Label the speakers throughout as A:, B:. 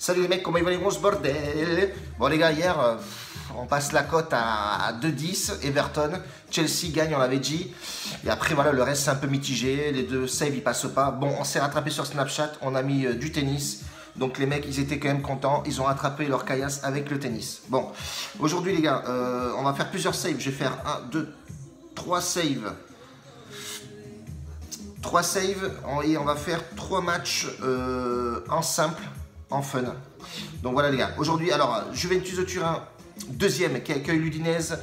A: Salut les mecs, comment ils vont les grosses bordels? Bon les gars, hier, on passe la cote à 2-10, Everton, Chelsea gagne, on l'avait dit. Et après voilà, le reste c'est un peu mitigé, les deux saves ils passent pas. Bon, on s'est rattrapé sur Snapchat, on a mis du tennis. Donc les mecs, ils étaient quand même contents, ils ont rattrapé leur caillasse avec le tennis. Bon, aujourd'hui les gars, on va faire plusieurs saves. Je vais faire 1, 2, 3 saves. 3 saves et on va faire 3 matchs en simple, en fun. Donc voilà les gars, aujourd'hui, alors Juventus de Turin, deuxième qui accueille l'Udinese,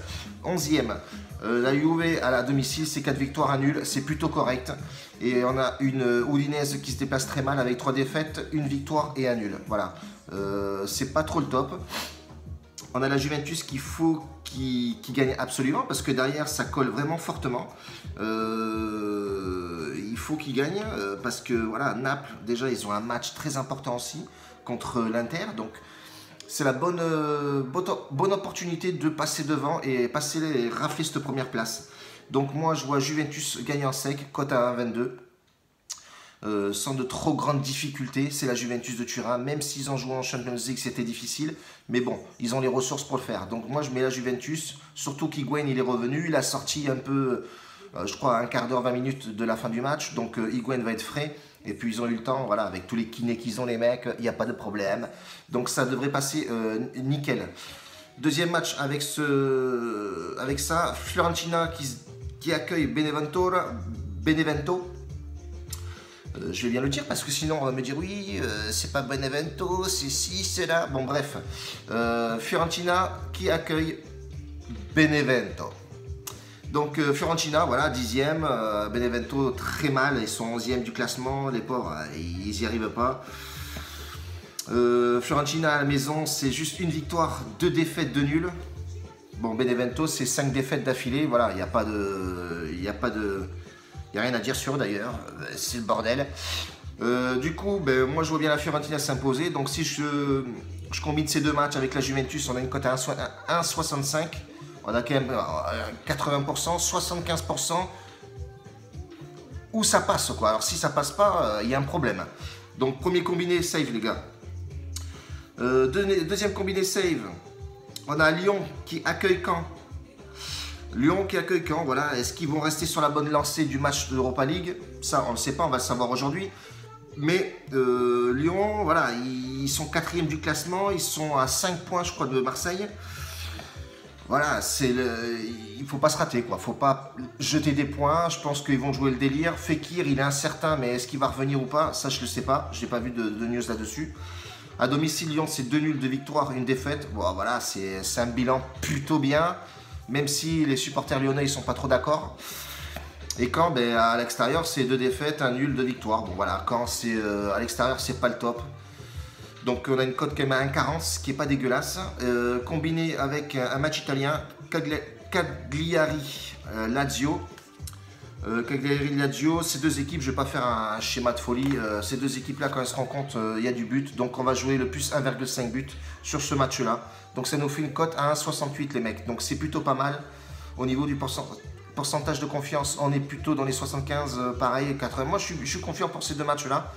A: 11e. La Juve à la domicile, c'est 4 victoires à nul, c'est plutôt correct. Et on a une Udinese qui se déplace très mal avec 3 défaites, 1 victoire et un nul. Voilà, c'est pas trop le top. On a la Juventus qu'il faut qui gagne absolument parce que derrière ça colle vraiment fortement. Il faut qu'ils gagnent parce que voilà, Naples déjà ils ont un match très important aussi contre l'Inter, donc c'est la bonne opportunité de passer devant et rafler cette première place. Donc moi je vois Juventus gagner en sec, cote à 1,22. Sans de trop grandes difficultés, c'est la Juventus de Turin, même s'ils ont joué en Champions League c'était difficile, mais bon, ils ont les ressources pour le faire. Donc moi je mets la Juventus, surtout qu'Higuaín il est revenu, il a sorti un peu, je crois un quart d'heure, 20 minutes de la fin du match, donc Higuaín va être frais, et puis ils ont eu le temps, voilà, avec tous les kinés qu'ils ont les mecs, il n'y a pas de problème, donc ça devrait passer nickel. Deuxième match avec ça, Fiorentina qui accueille Benevento. Je vais bien le dire parce que sinon on va me dire oui, c'est pas Benevento, c'est ci, c'est là. Bon bref, Fiorentina qui accueille Benevento. Donc Fiorentina, voilà, 10e, Benevento très mal, ils sont 11e du classement, les pauvres, ils n'y arrivent pas. Fiorentina à la maison, c'est juste une victoire, 2 défaites, 2 nuls. Bon, Benevento, c'est 5 défaites d'affilée, voilà, il n'y a pas de... Il n'y a rien à dire sur eux d'ailleurs, c'est le bordel. Du coup, ben, moi je vois bien la Fiorentina s'imposer. Donc si je combine ces deux matchs avec la Juventus, on a une cote à 1,65. On a quand même 80%, 75%. Où ça passe quoi. Alors si ça passe pas, il y a un problème. Donc premier combiné save les gars. Deuxième combiné save, on a Lyon qui accueille Caen. Lyon qui accueille Caen, voilà. Est-ce qu'ils vont rester sur la bonne lancée du match de l'Europa League? Ça, on ne le sait pas, on va le savoir aujourd'hui. Mais Lyon, voilà, ils sont 4e du classement, ils sont à 5 points, je crois, de Marseille. Voilà, il ne faut pas se rater, quoi. Il ne faut pas jeter des points. Je pense qu'ils vont jouer le délire. Fekir, il est incertain, mais est-ce qu'il va revenir ou pas? Ça, je ne le sais pas. Je n'ai pas vu de news là-dessus. À domicile, Lyon, c'est 2 nuls, 2 victoires, 1 défaite. Bon, voilà, c'est un bilan plutôt bien. Même si les supporters lyonnais ils sont pas trop d'accord. Et Caen, ben, à l'extérieur, c'est 2 défaites, 1 nul, 2 victoires. Bon voilà, Caen, à l'extérieur, c'est pas le top. Donc on a une cote quand même à 1,40, ce qui est pas dégueulasse. Combiné avec un match italien, Cagliari-Lazio. Cagliari-Lazio, ces deux équipes, je vais pas faire un schéma de folie. Ces deux équipes-là, quand elles se rencontrent, il y a du but. Donc on va jouer le plus 1,5 but sur ce match-là. Donc ça nous fait une cote à 1,68 les mecs. Donc c'est plutôt pas mal. Au niveau du pourcentage de confiance, on est plutôt dans les 75, pareil, 80. Moi je suis confiant pour ces deux matchs-là.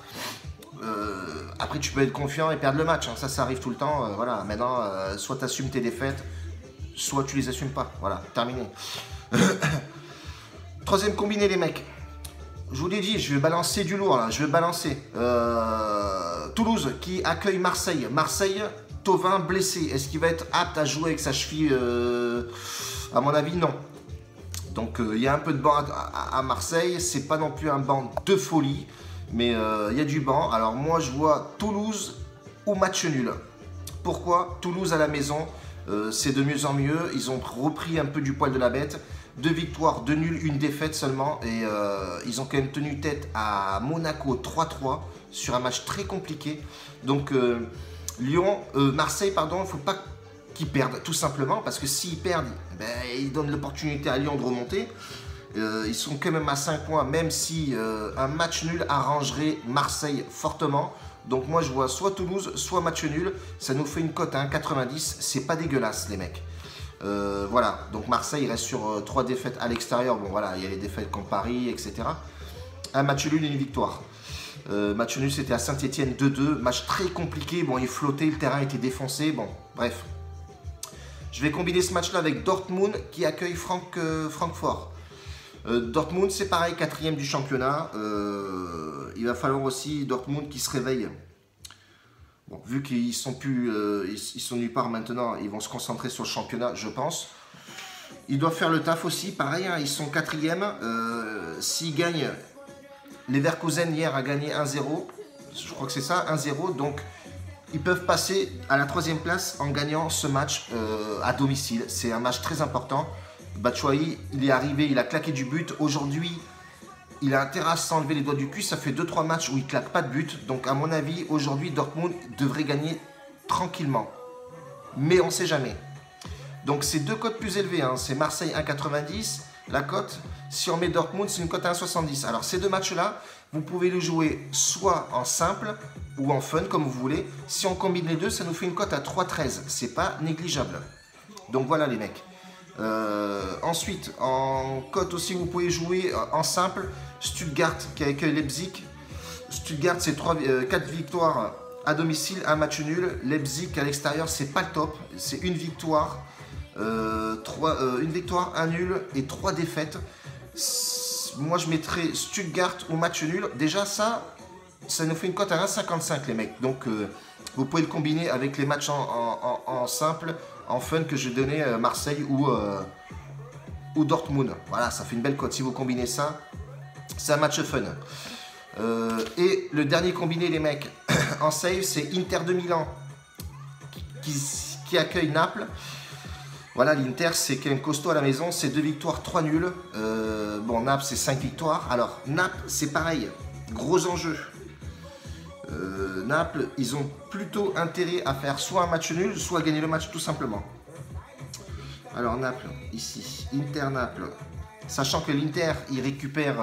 A: Après tu peux être confiant et perdre le match. Hein. Ça arrive tout le temps. Voilà. Maintenant, soit tu assumes tes défaites, soit tu les assumes pas. Voilà, terminé. Troisième combiné les mecs. Je vous l'ai dit, je vais balancer du lourd là. Je vais balancer. Toulouse qui accueille Marseille. Marseille, Thauvin blessé. Est-ce qu'il va être apte à jouer avec sa cheville? À mon avis, non. Donc il y a un peu de banc à Marseille. C'est pas non plus un banc de folie. Mais il y a du banc. Alors moi je vois Toulouse ou match nul. Pourquoi? Toulouse à la maison, c'est de mieux en mieux. Ils ont repris un peu du poil de la bête. 2 victoires, 2 nuls, 1 défaite seulement. Et ils ont quand même tenu tête à Monaco 3-3 sur un match très compliqué. Donc Marseille, pardon, il ne faut pas qu'ils perdent tout simplement. Parce que s'ils perdent, ben, ils donnent l'opportunité à Lyon de remonter. Ils sont quand même à 5 points, même si un match nul arrangerait Marseille fortement. Donc moi je vois soit Toulouse, soit match nul. Ça nous fait une cote à 1,90. C'est pas dégueulasse les mecs. Voilà, donc Marseille reste sur 3 défaites à l'extérieur. Bon voilà, il y a les défaites contre Paris, etc. Un match nul et une victoire. Match nul, c'était à Saint-Etienne 2-2. Match très compliqué. Bon, il flottait, le terrain était défoncé. Bon, bref. Je vais combiner ce match-là avec Dortmund qui accueille Francfort. Dortmund, c'est pareil, 4e du championnat. Il va falloir aussi Dortmund qui se réveille. Bon, vu qu'ils sont plus, ils sont nulle part maintenant, ils vont se concentrer sur le championnat, je pense. Ils doivent faire le taf aussi, pareil, hein, ils sont 4e. S'ils gagnent, Leverkusen hier a gagné 1-0. Je crois que c'est ça, 1-0. Donc, ils peuvent passer à la 3e place en gagnant ce match à domicile. C'est un match très important. Batshuayi, il est arrivé, il a claqué du but. Aujourd'hui, il a intérêt à s'enlever les doigts du cul. Ça fait 2-3 matchs où il claque pas de but. Donc, à mon avis, aujourd'hui, Dortmund devrait gagner tranquillement. Mais on ne sait jamais. Donc, c'est 2 cotes plus élevées. Hein. C'est Marseille 1,90. La cote, si on met Dortmund, c'est une cote à 1,70. Alors, ces deux matchs-là, vous pouvez les jouer soit en simple ou en fun, comme vous voulez. Si on combine les deux, ça nous fait une cote à 3,13. C'est pas négligeable. Donc, voilà, les mecs. Ensuite, en cote aussi, vous pouvez jouer en simple Stuttgart qui accueille Leipzig. Stuttgart, c'est 4 victoires à domicile, un match nul. Leipzig à l'extérieur, c'est pas le top. C'est une victoire, une victoire, un nul et 3 défaites. Moi, je mettrais Stuttgart au match nul. Déjà, ça nous fait une cote à 1,55 les mecs. Donc, vous pouvez le combiner avec les matchs en simple, en fun que j'ai donné Marseille ou Dortmund. Voilà, ça fait une belle cote. Si vous combinez ça, c'est un match fun. Et le dernier combiné, les mecs, en save, c'est Inter de Milan qui accueille Naples. Voilà, l'Inter, c'est quand même costaud à la maison. C'est 2 victoires, 3 nuls. Bon, Naples, c'est 5 victoires. Alors, Naples, c'est pareil. Gros enjeu. Naples, ils ont plutôt intérêt à faire soit un match nul, soit gagner le match tout simplement. Alors Naples, ici, Inter-Naples. Sachant que l'Inter, ils récupèrent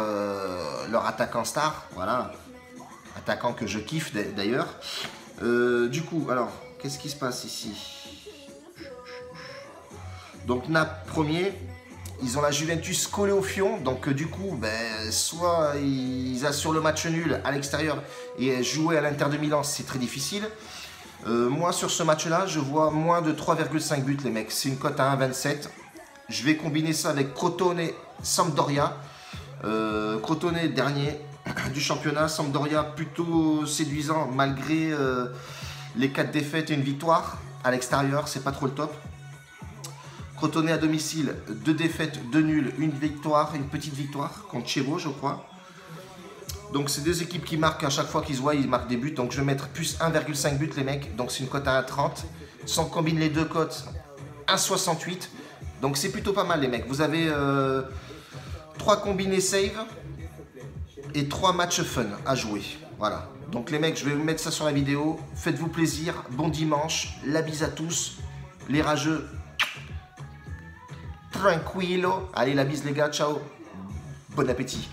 A: leur attaquant star, voilà. Attaquant que je kiffe d'ailleurs. Du coup, alors, qu'est-ce qui se passe ici? Donc Naples premier. Ils ont la Juventus collée au fion, donc du coup, soit ils assurent le match nul à l'extérieur et jouer à l'Inter de Milan, c'est très difficile. Moi, sur ce match-là, je vois moins de 3,5 buts, les mecs. C'est une cote à 1,27. Je vais combiner ça avec Crotone-Sampdoria. Crotone, dernier du championnat. Sampdoria, plutôt séduisant, malgré les 4 défaites et une victoire. À l'extérieur, c'est pas trop le top. Crotone à domicile, 2 défaites, 2 nuls, une victoire, une petite victoire contre Chievo, je crois. Donc c'est 2 équipes qui marquent à chaque fois qu'ils se voient, ils marquent des buts. Donc je vais mettre plus 1,5 buts les mecs. Donc c'est une cote à 1,30. Si on combine les deux cotes, 1,68. Donc c'est plutôt pas mal les mecs. Vous avez 3 combinés save et 3 matchs fun à jouer. Voilà. Donc les mecs, je vais vous mettre ça sur la vidéo. Faites-vous plaisir. Bon dimanche. La bise à tous. Les rageux. Tranquillo. Allez, la bise les gars, ciao. Bon appétit.